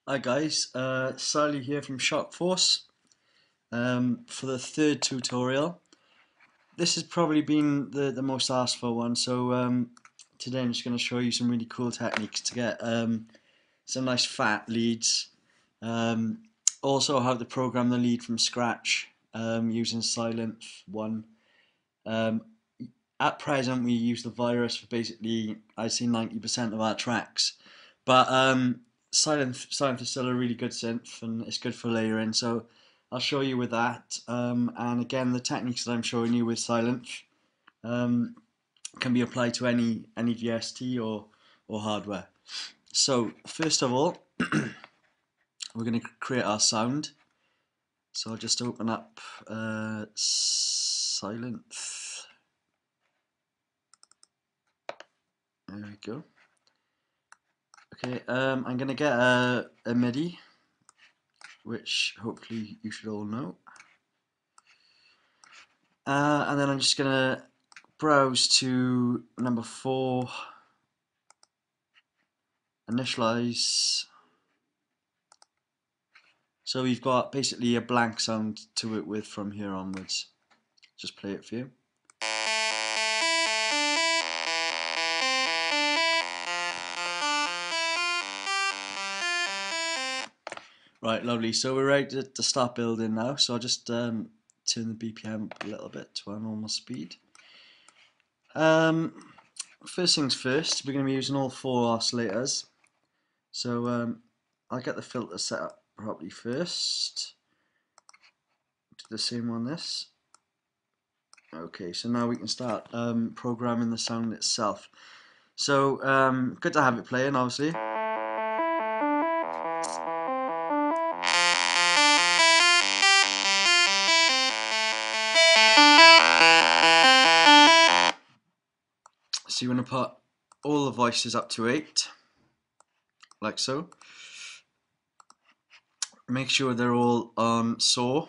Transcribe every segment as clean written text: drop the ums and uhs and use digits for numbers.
Hi guys, Sally here from Shockforce for the third tutorial. This has probably been the most asked for one, so today I'm just going to show you some really cool techniques to get some nice fat leads. Um, Also how to program the lead from scratch using S.U.L.L.Y. Um, at present we use the virus for basically I'd say 90% of our tracks, but Silent is still a really good synth and it's good for layering, so I'll show you with that, and again the techniques that I'm showing you with Silent um, can be applied to any VST or hardware. So first of all we're going to create our sound, so I'll just open up Silent. There we go. Okay, I'm going to get a MIDI, which hopefully you should all know. And then I'm just going to browse to number 4, initialize. So we've got basically a blank sound to work with from here onwards. Just play it for you. Right, lovely. So we're ready to start building now. So I'll just turn the BPM up a little bit to our normal speed. First things first, we're going to be using all 4 oscillators. So I'll get the filter set up properly first. Do the same on this. Okay, so now we can start programming the sound itself. So good to have it playing, obviously. So you want to put all the voices up to 8, like so. Make sure they're all on saw.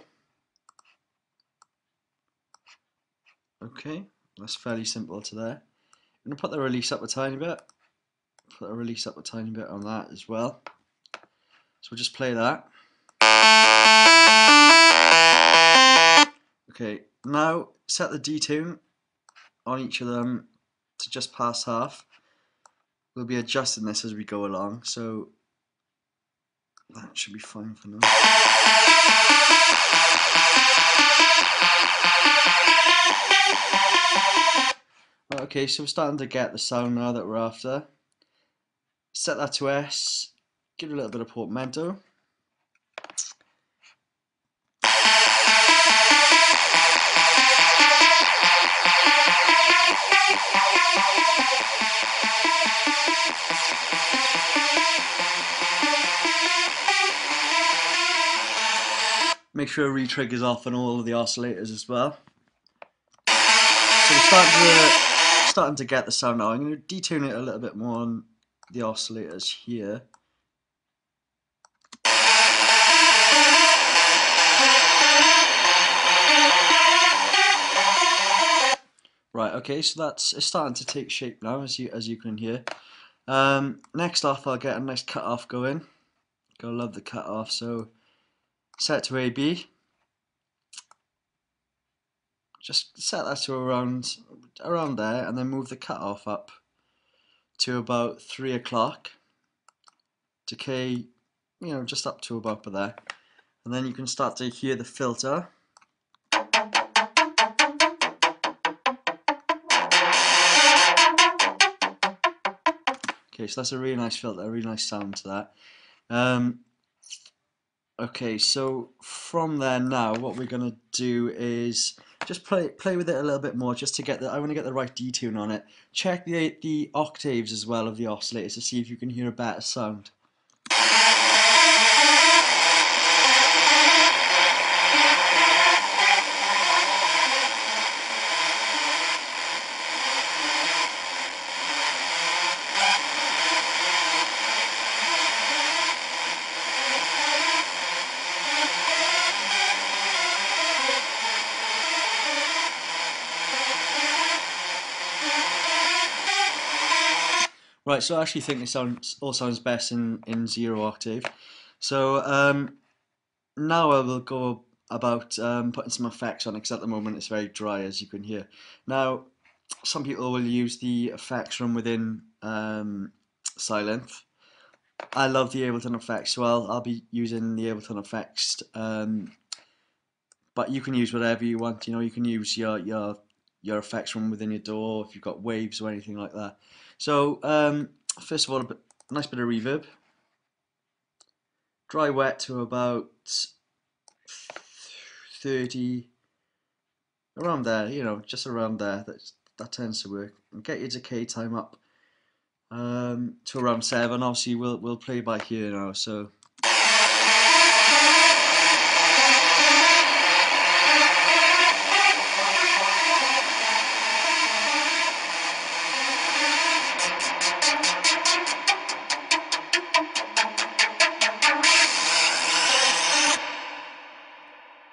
Okay, that's fairly simple to there. I'm going to put the release up a tiny bit. Put the release up a tiny bit on that as well. So we'll just play that. Okay, now set the detune on each of them to just past half. We'll be adjusting this as we go along, so that should be fine for now. Okay, so we're starting to get the sound now that we're after. Set that to S, give it a little bit of portamento. Make sure re-triggers off on all of the oscillators as well. So we're starting to get the sound now. I'm going to detune it a little bit more on the oscillators here. Right, okay, so it's starting to take shape now, as you can hear. Next off, I'll get a nice cut off going. Gotta love the cut off. So set to AB. Just set that to around there, and then move the cut off up to about 3 o'clock. Decay, just up to about there, and then you can start to hear the filter. Okay, so that's a really nice filter, a really nice sound to that. Okay, so from there now, what we're gonna do is just play with it a little bit more, just to get I want to get the right detune on it. Check the octaves as well of the oscillators to see if you can hear a better sound. Right, so I actually think it all sounds best in 0 octave. So now I will go about putting some effects on it, because at the moment it's very dry, as you can hear. Now, some people will use the effects from within S.U.L.L.Y. I love the Ableton effects, so I'll be using the Ableton effects. But you can use whatever you want. You know, you can use your effects from within your DAW if you've got waves or anything like that. So first of all, a nice bit of reverb. Dry wet to about 30, around there. You know, just around there. That tends to work. And get your decay time up to around 7. Obviously, we'll play by here now. So.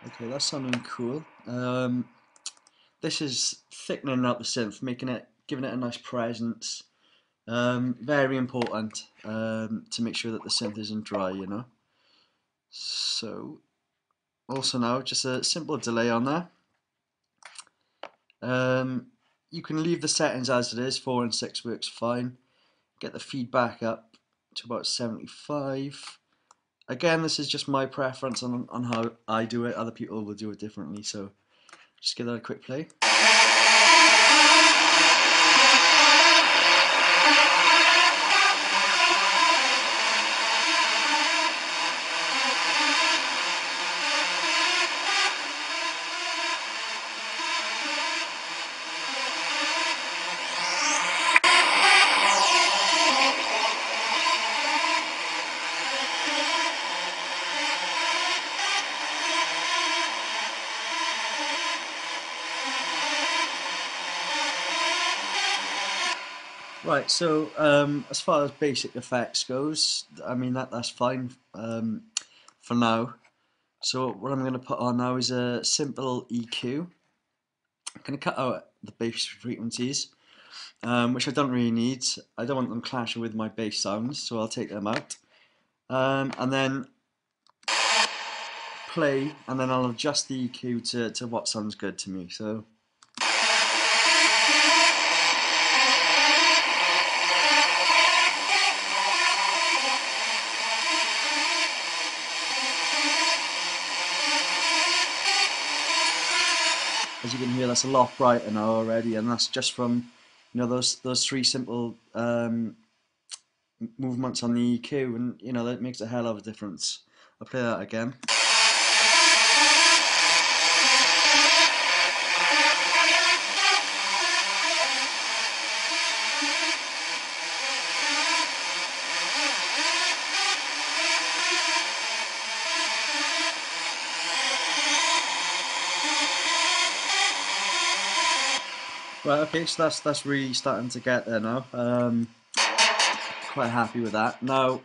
Okay, that's sounding cool. This is thickening up the synth, giving it a nice presence. Very important to make sure that the synth isn't dry, you know. So, also now, just a simple delay on there. You can leave the settings as it is, 4 and 6 works fine. Get the feedback up to about 75. Again, this is just my preference on how I do it. Other people will do it differently, so just give that a quick play. Right, so as far as basic effects goes, I mean that's fine for now. So what I'm going to put on now is a simple EQ. I'm going to cut out the bass frequencies, which I don't really need. I don't want them clashing with my bass sounds, so I'll take them out. And then play, and then I'll adjust the EQ to what sounds good to me. So. As you can hear, that's a lot brighter now already, and that's just from, you know, those 3 simple movements on the EQ, and you know that makes a hell of a difference. I'll play that again. Right, okay, so that's really starting to get there now. Quite happy with that. Now,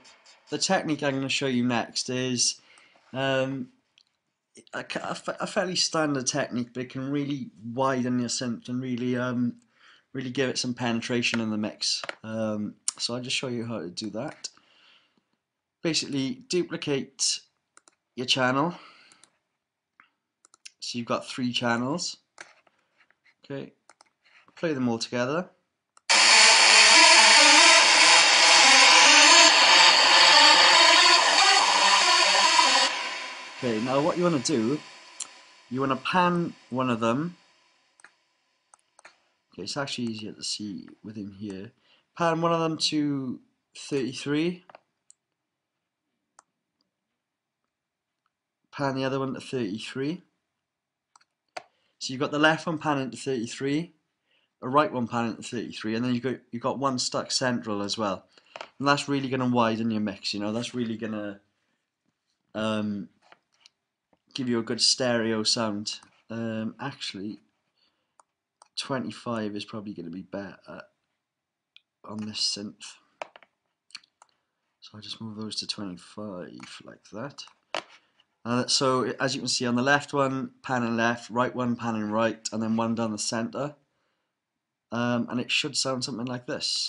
the technique I'm going to show you next is a fairly standard technique, but it can really widen your synth and really give it some penetration in the mix. So I'll just show you how to do that. Basically, duplicate your channel. So you've got 3 channels. Okay, play them all together. Okay, now what you want to do, you want to pan one of them. Okay, it's actually easier to see within here. Pan one of them to 33. Pan the other one to 33. So you've got the left one panning to 33, the right one panning to 33, and then you've got one stuck central as well. And that's really going to widen your mix, you know, that's really going to give you a good stereo sound. Actually, 25 is probably going to be better on this synth. So I'll just move those to 25 like that. So as you can see on the left one, panning left, right one panning right, and then one down the center. And it should sound something like this.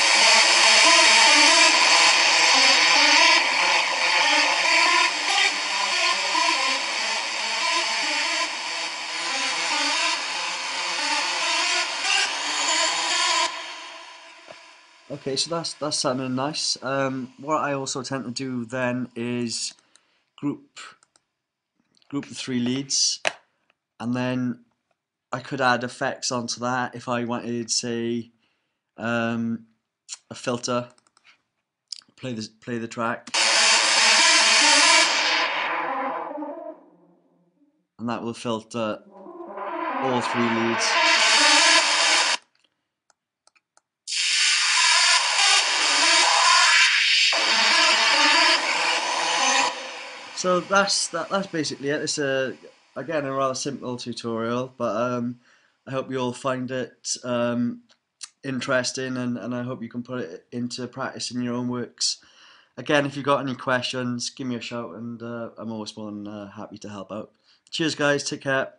Okay, so that's sounding nice. What I also tend to do then is group the three leads, and then I could add effects onto that if I wanted, say, a filter. Play the track, and that will filter all three leads. So that's basically it. It's again a rather simple tutorial, but I hope you all find it interesting, and I hope you can put it into practice in your own works. Again, if you've got any questions, give me a shout, and I'm always more than happy to help out. Cheers, guys. Take care.